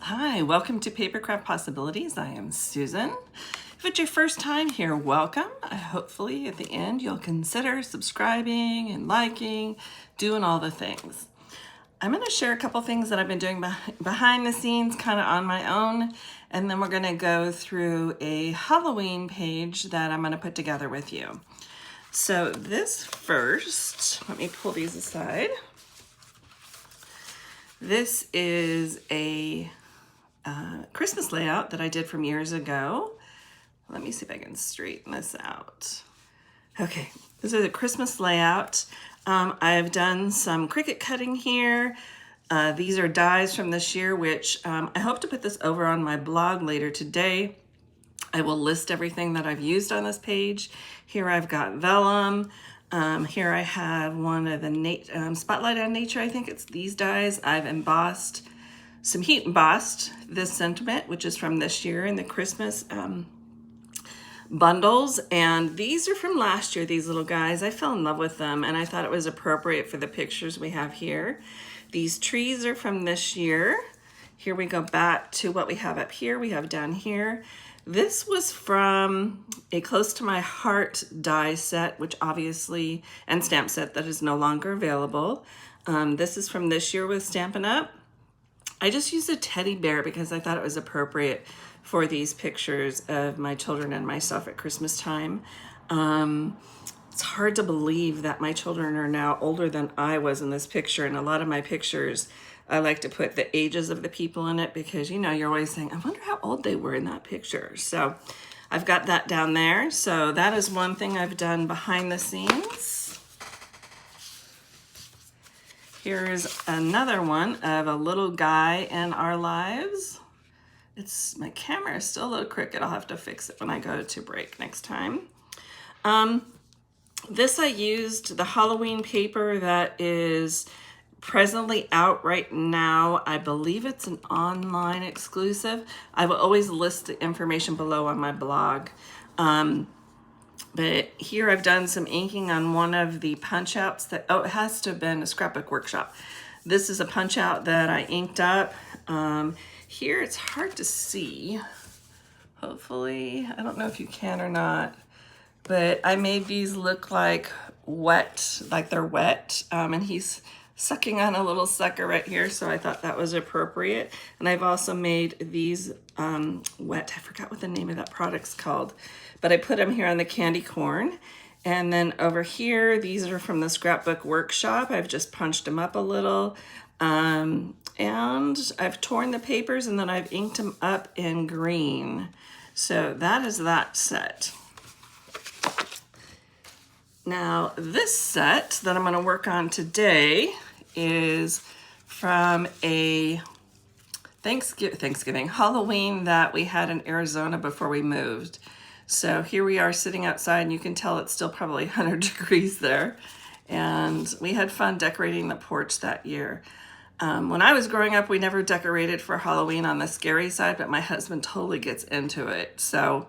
Hi, welcome to Papercraft Possibilities. I am Susan. If it's your first time here, welcome. Hopefully at the end you'll consider subscribing and liking, doing all the things. I'm going to share a couple things that I've been doing behind the scenes, kind of on my own, and then we're going to go through a Halloween page that I'm going to put together with you. So this first, let me pull these aside. This is a Christmas layout that I did from years ago. Let me see if I can straighten this out. Okay, this is a Christmas layout. I've done some Cricut cutting here. These are dies from this year, which I hope to put this over on my blog later today. I will list everything that I've used on this page. Here I've got vellum. Here I have one of the Spotlight on Nature, I think it's these dies. I've embossed, some heat embossed this sentiment, which is from this year in the Christmas bundles. And these are from last year, these little guys. I fell in love with them and I thought it was appropriate for the pictures we have here. These trees are from this year. Here we go back to what we have up here, we have down here. This was from a Close to My Heart die set, which obviously, and stamp set that is no longer available. This is from this year with Stampin' Up. I just used a teddy bear because I thought it was appropriate for these pictures of my children and myself at Christmas time. It's hard to believe that my children are now older than I was in this picture, and a lot of my pictures I like to put the ages of the people in it because, you know, you're always saying, I wonder how old they were in that picture. So I've got that down there. So that is one thing I've done behind the scenes. Here's another one of a little guy in our lives. My camera is still a little crooked. I'll have to fix it when I go to break next time. This I used the Halloween paper that is presently out right now. I believe it's an online exclusive. I will always list the information below on my blog. But here I've done some inking on one of the punch outs that, it has to have been a scrapbook workshop. This is a punch out that I inked up. Here it's hard to see. Hopefully, I don't know if you can or not, but I made these look like wet, like they're wet. And he's sucking on a little sucker right here, so I thought that was appropriate. And I've also made these wet, I forgot what the name of that product's called, but I put them here on the candy corn. And then over here, these are from the scrapbook workshop. I've just punched them up a little. And I've torn the papers and then I've inked them up in green. So that is that set. Now this set that I'm going to work on today is from a Thanksgiving Halloween that we had in Arizona before we moved. So here we are sitting outside and you can tell it's still probably 100 degrees there. And we had fun decorating the porch that year. When I was growing up, we never decorated for Halloween on the scary side, but my husband totally gets into it. So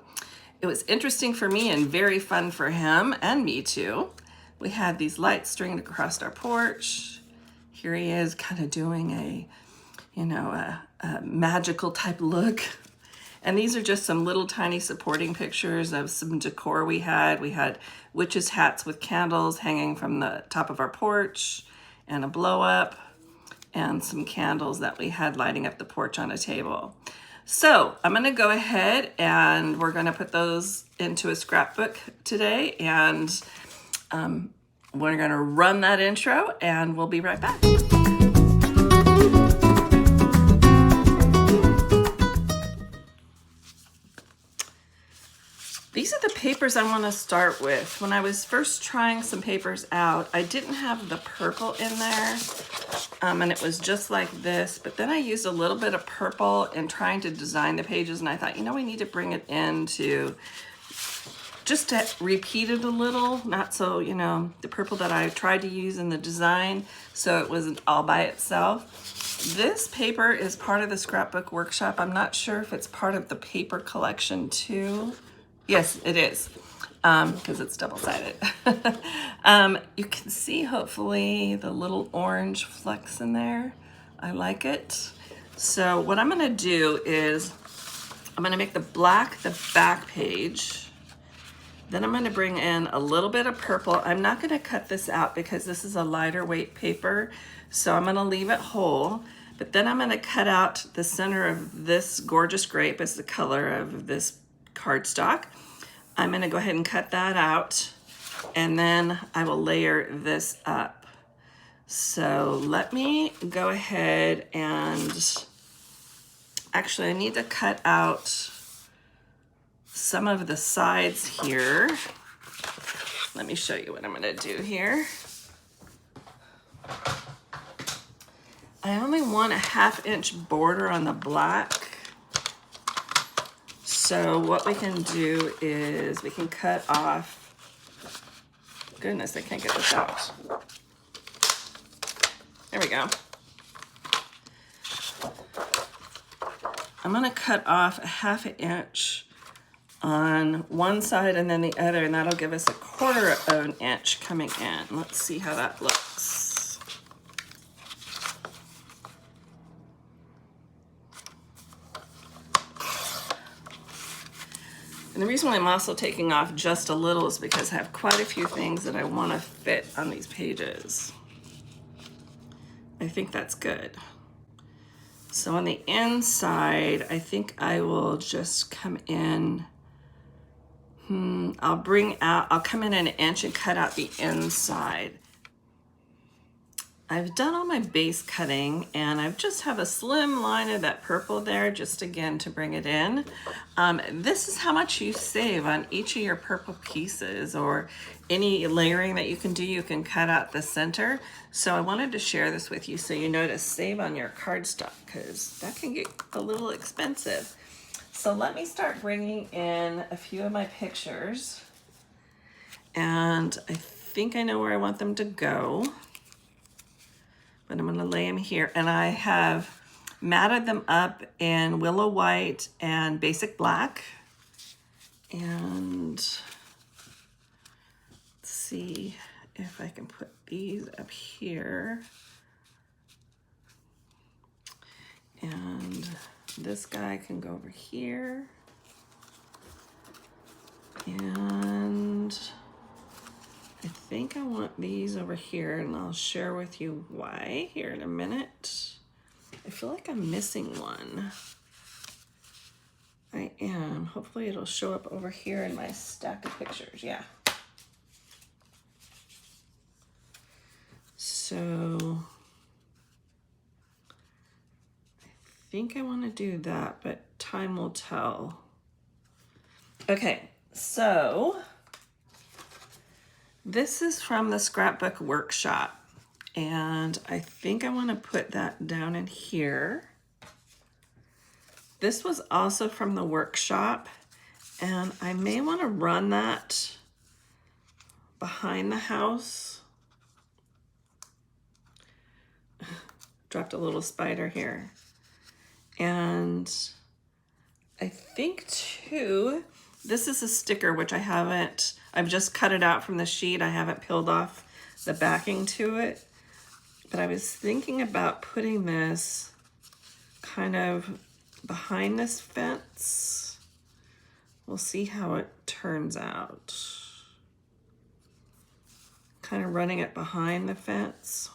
it was interesting for me and very fun for him and me too. We had these lights stringed across our porch. Here he is kind of doing a magical type look. And these are just some little tiny supporting pictures of some decor we had. We had witches' hats with candles hanging from the top of our porch and a blow up and some candles that we had lighting up the porch on a table. So I'm going to go ahead and we're going to put those into a scrapbook today, and we're going to run that intro and we'll be right back. These are the papers I want to start with. When I was first trying some papers out, I didn't have the purple in there, and it was just like this, but then I used a little bit of purple in trying to design the pages, and I thought, we need to bring it into, just to repeat it a little, not so, the purple that I tried to use in the design, so it wasn't all by itself. This paper is part of the scrapbook workshop. I'm not sure if it's part of the paper collection too. Yes, it is, because it's double-sided. You can see, hopefully, the little orange flecks in there. I like it. So what I'm gonna do is I'm gonna make the black the back page. Then I'm gonna bring in a little bit of purple. I'm not gonna cut this out because this is a lighter weight paper, so I'm gonna leave it whole. But then I'm gonna cut out the center of this gorgeous grape as the color of this cardstock. I'm gonna go ahead and cut that out, and then I will layer this up. So let me go ahead and, actually I need to cut out some of the sides here. Let me show you what I'm gonna do here. I only want a 1/2 inch border on the black. So what we can do is we can cut off, goodness, I can't get this out. There we go. I'm gonna cut off a 1/2 inch on one side and then the other, and that'll give us a 1/4 of an inch coming in. Let's see how that looks. And the reason why I'm also taking off just a little is because I have quite a few things that I want to fit on these pages. I think that's good. So on the inside, I think I will just come in, I'll come in 1 inch and cut out the inside. I've done all my base cutting and I just have a slim line of that purple there, just again to bring it in. This is how much you save on each of your purple pieces, or any layering that you can do, you can cut out the center. So I wanted to share this with you so you know to save on your cardstock, because that can get a little expensive. So let me start bringing in a few of my pictures, and I think I know where I want them to go. But I'm gonna lay them here, and I have matted them up in Willow White and Basic Black. And let's see if I can put these up here. And this guy can go over here. And I think I want these over here, and I'll share with you why here in a minute. I feel like I'm missing one. I am. Hopefully it'll show up over here in my stack of pictures. Yeah. So I think I want to do that, but time will tell. Okay, so this is from the scrapbook workshop, and I think I want to put that down in here. This was also from the workshop, and I may want to run that behind the house. Dropped a little spider here. And I think too, this is a sticker which I've just cut it out from the sheet. I haven't peeled off the backing to it. But I was thinking about putting this kind of behind this fence. We'll see how it turns out. Kind of running it behind the fence.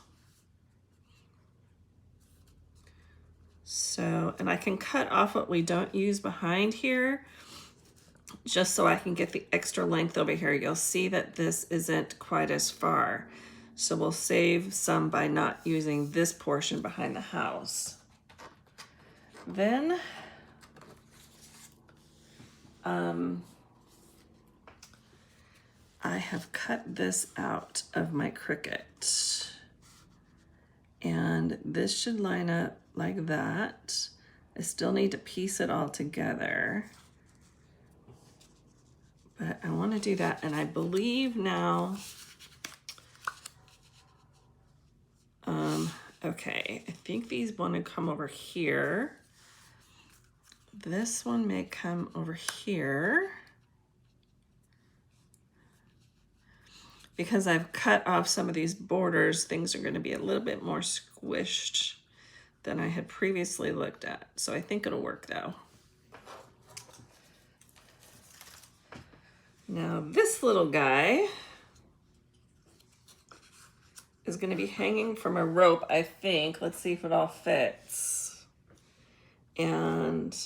So, and I can cut off what we don't use behind here, just so I can get the extra length over here. You'll see that this isn't quite as far. So we'll save some by not using this portion behind the house. Then, I have cut this out of my Cricut. And this should line up like that. I still need to piece it all together. But I want to do that, and I believe now, okay, I think these want to come over here. This one may come over here. Because I've cut off some of these borders, things are going to be a little bit more squished than I had previously looked at. So I think it'll work though. Now this little guy is going to be hanging from a rope, I think. Let's see if it all fits. And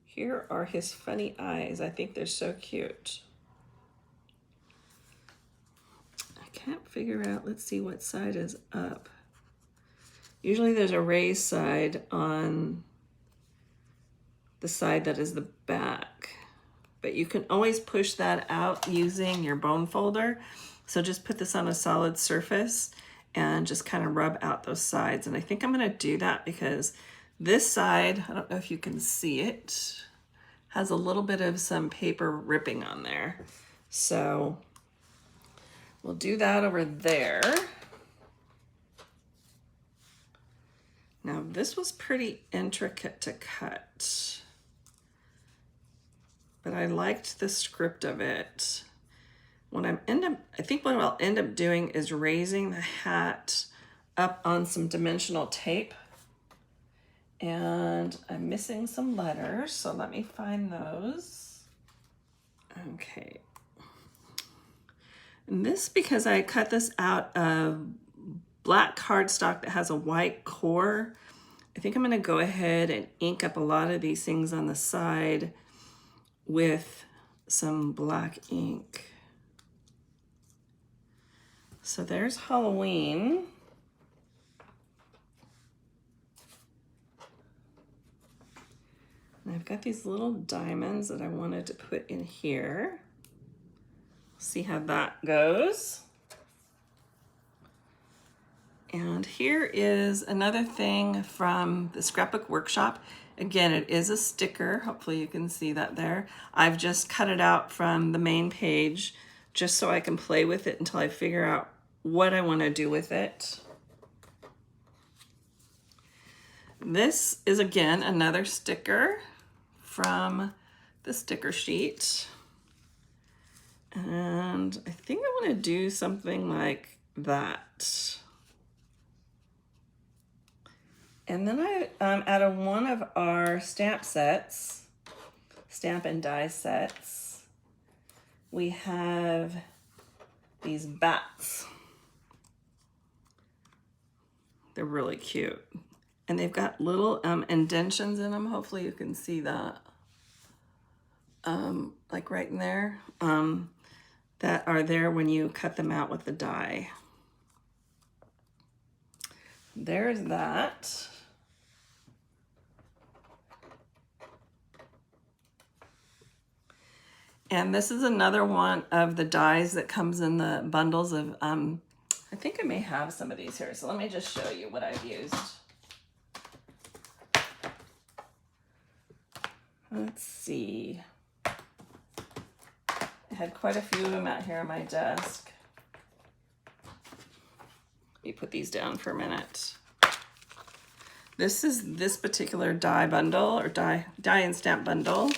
here are his funny eyes. I think they're so cute. I can't figure out, let's see what side is up. Usually there's a raised side on the side that is the back, but you can always push that out using your bone folder. So just put this on a solid surface and just kind of rub out those sides. And I think I'm gonna do that because this side, I don't know if you can see it, has a little bit of some paper ripping on there. So we'll do that over there. Now this was pretty intricate to cut, but I liked the script of it. I think what I'll end up doing is raising the hat up on some dimensional tape. And I'm missing some letters, so let me find those. Okay. And this, because I cut this out of black cardstock that has a white core, I think I'm gonna go ahead and ink up a lot of these things on the side with some black ink. So there's Halloween. And I've got these little diamonds that I wanted to put in here. See how that goes. And here is another thing from the scrapbook workshop. Again, it is a sticker. Hopefully you can see that there. I've just cut it out from the main page just so I can play with it until I figure out what I want to do with it. This is, again, another sticker from the sticker sheet. And I think I want to do something like that. And then out of one of our stamp sets, stamp and die sets, we have these bats. They're really cute. And they've got little indentions in them. Hopefully you can see that. Like right in there. That are there when you cut them out with the die. There's that. And this is another one of the dies that comes in the bundles of, I think I may have some of these here. So let me just show you what I've used. Let's see. I had quite a few of them out here on my desk. Let me put these down for a minute. This is this particular die bundle, or die and stamp bundle.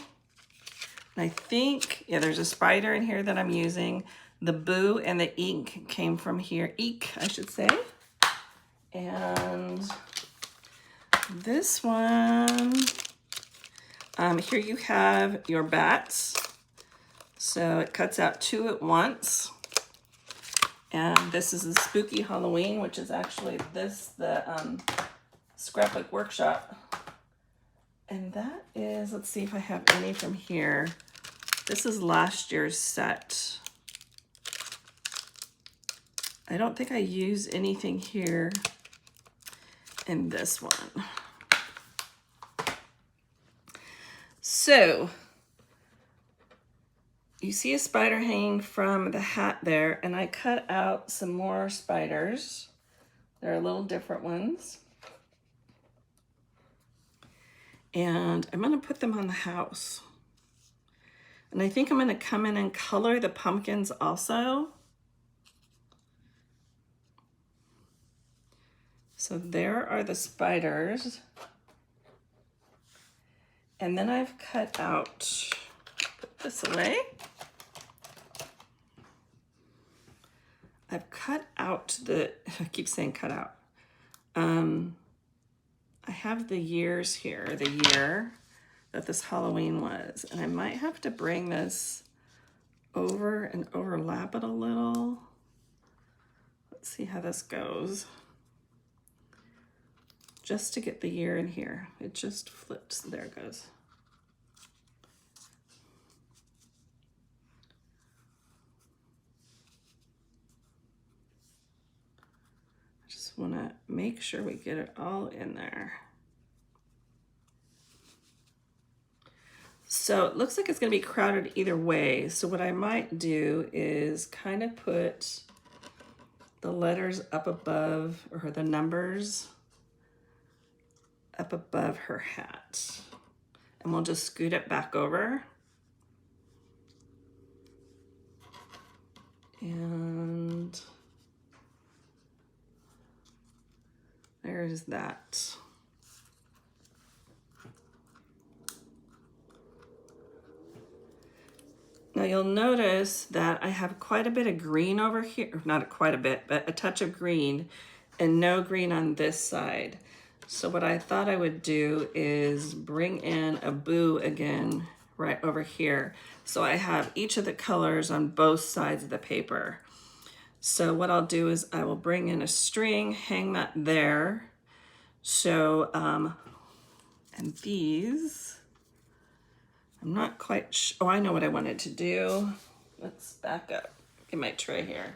And I think, yeah, there's a spider in here that I'm using. The boo and the ink came from here. Eek, I should say. And this one, here you have your bats. So it cuts out 2 at once. And this is the Spooky Halloween, which is actually the scrapbook workshop. And that is, let's see if I have any from here. This is last year's set. I don't think I use anything here in this one. So, you see a spider hanging from the hat there, and I cut out some more spiders. They're a little different ones. And I'm gonna put them on the house. And I think I'm gonna come in and color the pumpkins also. So there are the spiders. And then I've cut out, put this away. I've cut out I keep saying cut out. I have the years here, the year that this Halloween was, and I might have to bring this over and overlap it a little. Let's see how this goes. Just to get the year in here. It just flips, there it goes. I just wanna make sure we get it all in there. So it looks like it's gonna be crowded either way. So what I might do is kind of put the letters up above, or the numbers up above her hat. And we'll just scoot it back over. And there's that. Now you'll notice that I have quite a bit of green over here, not quite a bit, but a touch of green and no green on this side. So what I thought I would do is bring in a boo again right over here. So I have each of the colors on both sides of the paper. So what I'll do is I will bring in a string, hang that there. So, and these, I'm not quite sure. Oh, I know what I wanted to do. Let's back up. Get my tray here.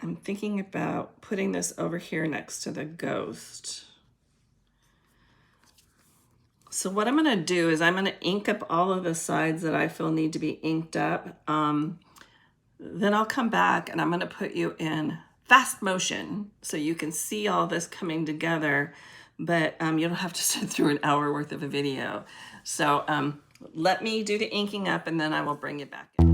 I'm thinking about putting this over here next to the ghost. So what I'm gonna do is I'm gonna ink up all of the sides that I feel need to be inked up. Then I'll come back and I'm gonna put you in fast motion so you can see all this coming together, but you don't have to sit through an hour worth of a video. So let me do the inking up and then I will bring you back in.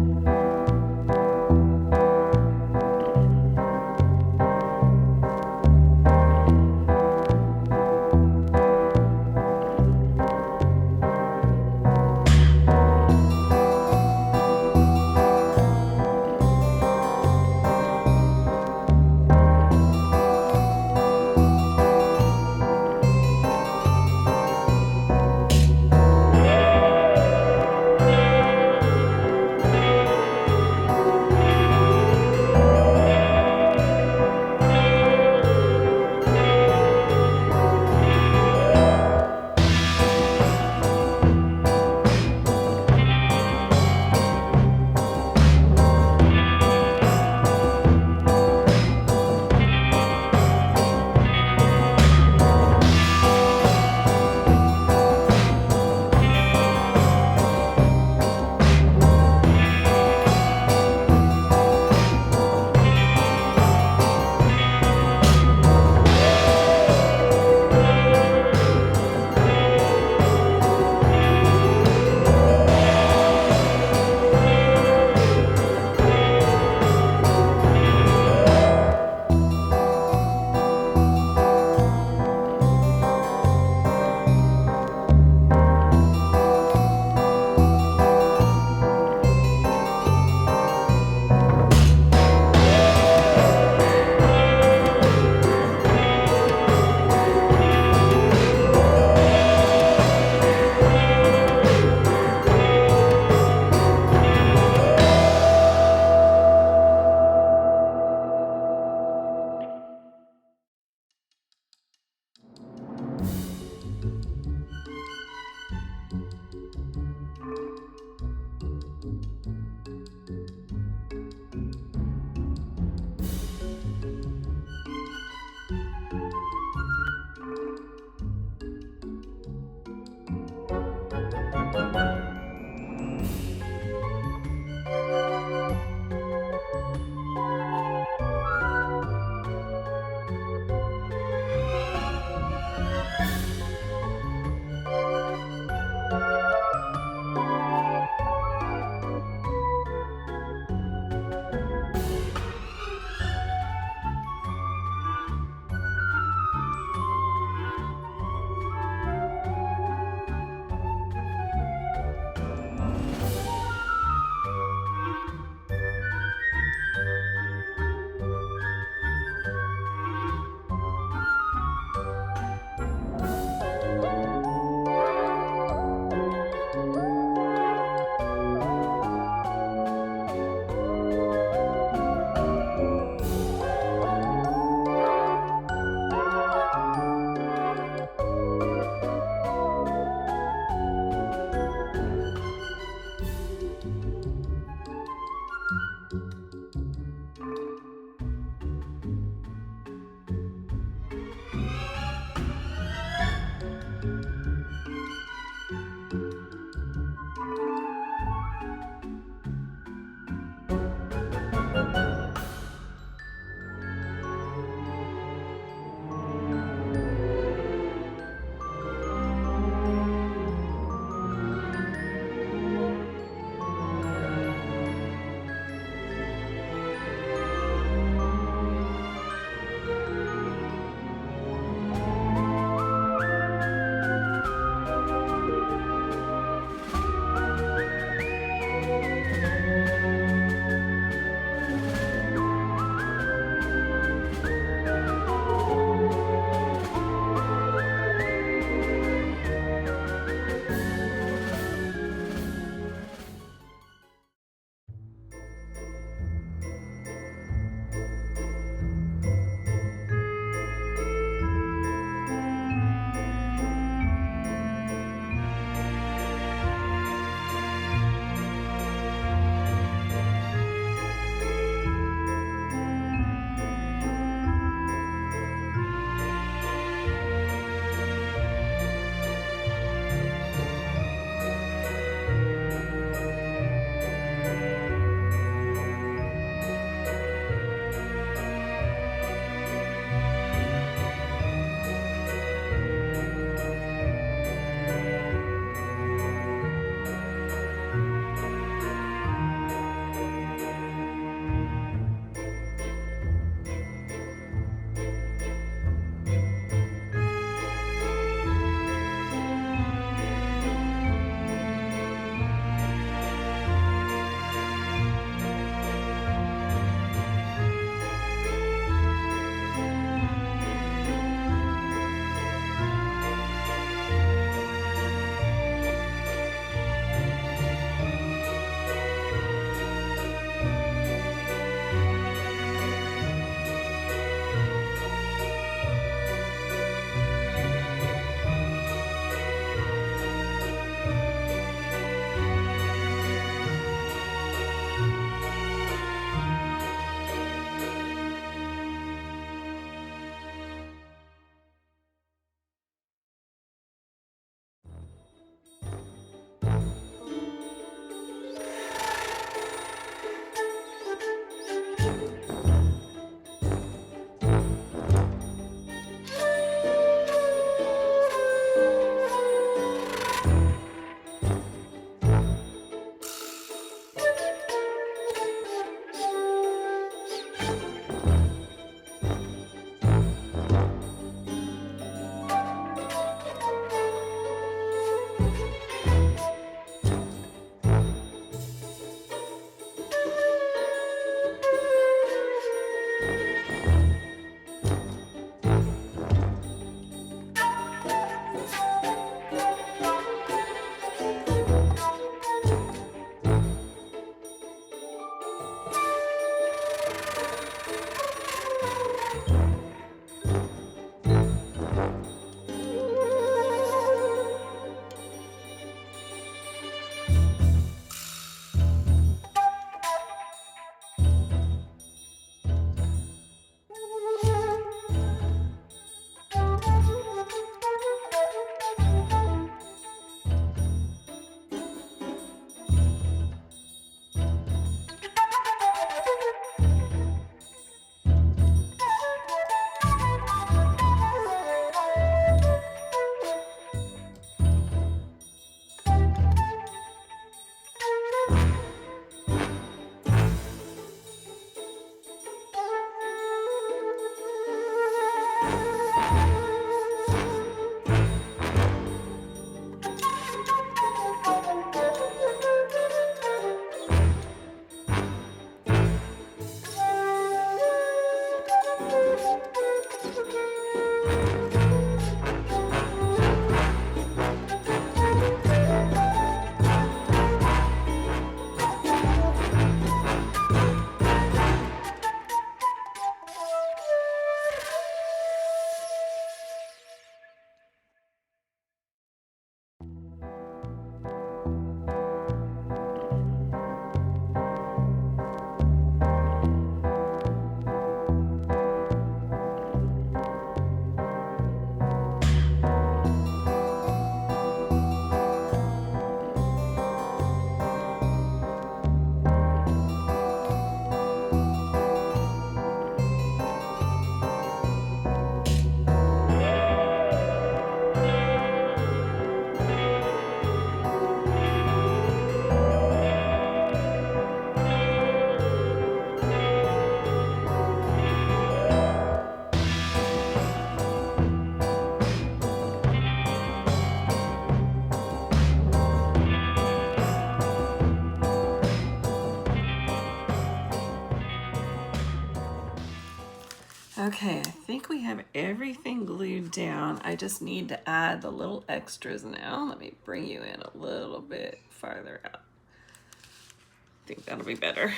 Okay, I think we have everything glued down. I just need to add the little extras now. Let me bring you in a little bit farther out. I think that'll be better.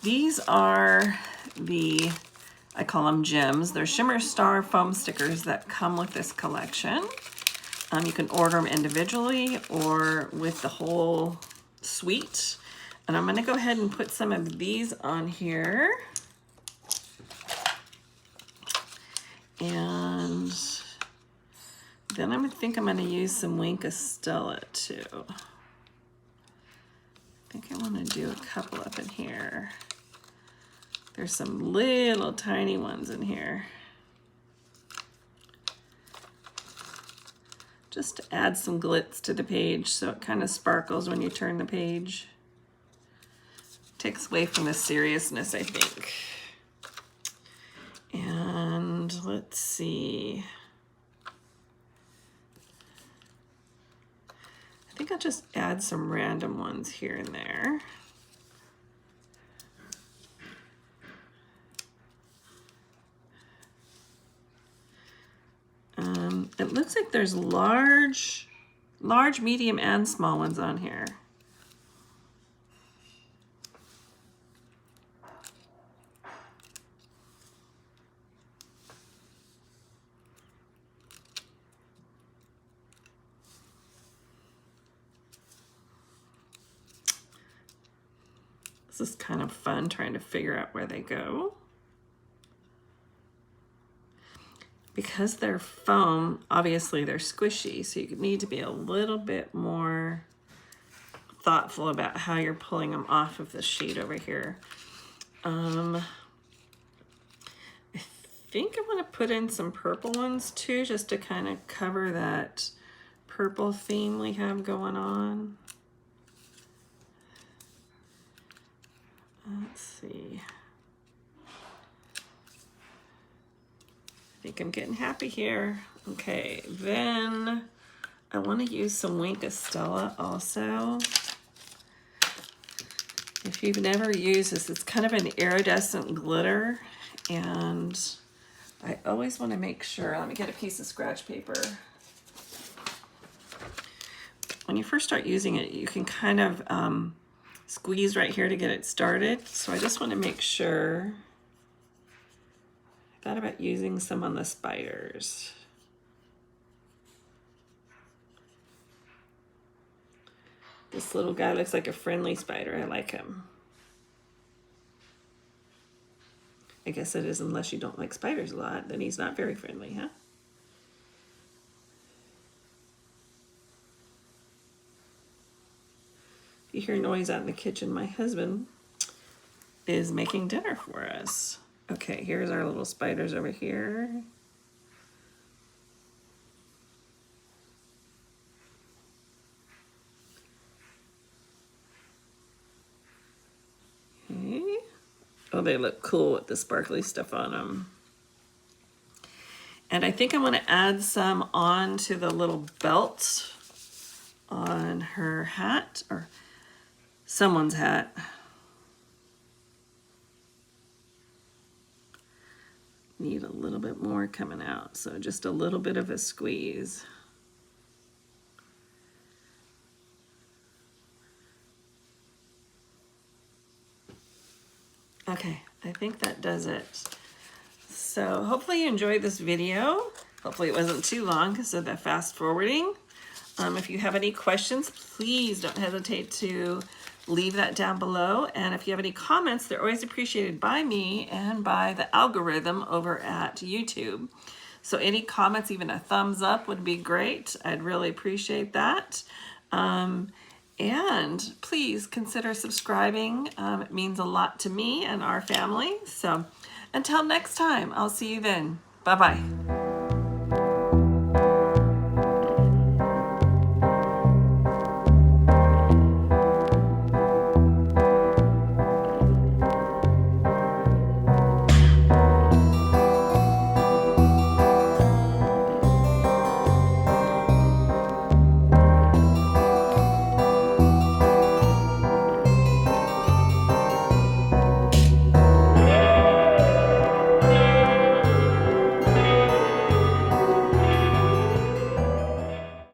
These are the, I call them gems. They're Shimmer Star foam stickers that come with this collection. You can order them individually or with the whole suite. And I'm gonna go ahead and put some of these on here. And then I think I'm going to use some Wink Stella too. I think I want to do a couple up in here. There's some little tiny ones in here. Just to add some glitz to the page so it kind of sparkles when you turn the page. Takes away from the seriousness, I think. And let's see. I think I'll just add some random ones here and there. It looks like there's large, medium, and small ones on here. This is kind of fun trying to figure out where they go. Because they're foam, obviously they're squishy, so you need to be a little bit more thoughtful about how you're pulling them off of the sheet over here. I think I want to put in some purple ones too, just to kind of cover that purple theme we have going on. Let's see. I think I'm getting happy here. Okay, then I want to use some Wink Stella also. If you've never used this, it's kind of an iridescent glitter, and I always want to make sure, let me get a piece of scratch paper. When you first start using it, you can kind of squeeze right here to get it started. So I just want to make sure. I thought about using some on the spiders. This little guy looks like a friendly spider. I like him. I guess it is, unless you don't like spiders a lot, then he's not very friendly, huh? If you hear noise out in the kitchen, my husband is making dinner for us. Okay, here's our little spiders over here. Okay. Oh, they look cool with the sparkly stuff on them. And I think I'm going to add some onto the little belt on her hat, or someone's hat. Need a little bit more coming out, so just a little bit of a squeeze. Okay, I think that does it. So hopefully you enjoyed this video. Hopefully it wasn't too long because of the fast forwarding. If you have any questions, please don't hesitate to leave that down below. And if you have any comments, they're always appreciated by me and by the algorithm over at YouTube. So any comments, even a thumbs up would be great. I'd really appreciate that. And please consider subscribing. It means a lot to me and our family. So until next time, I'll see you then. Bye-bye.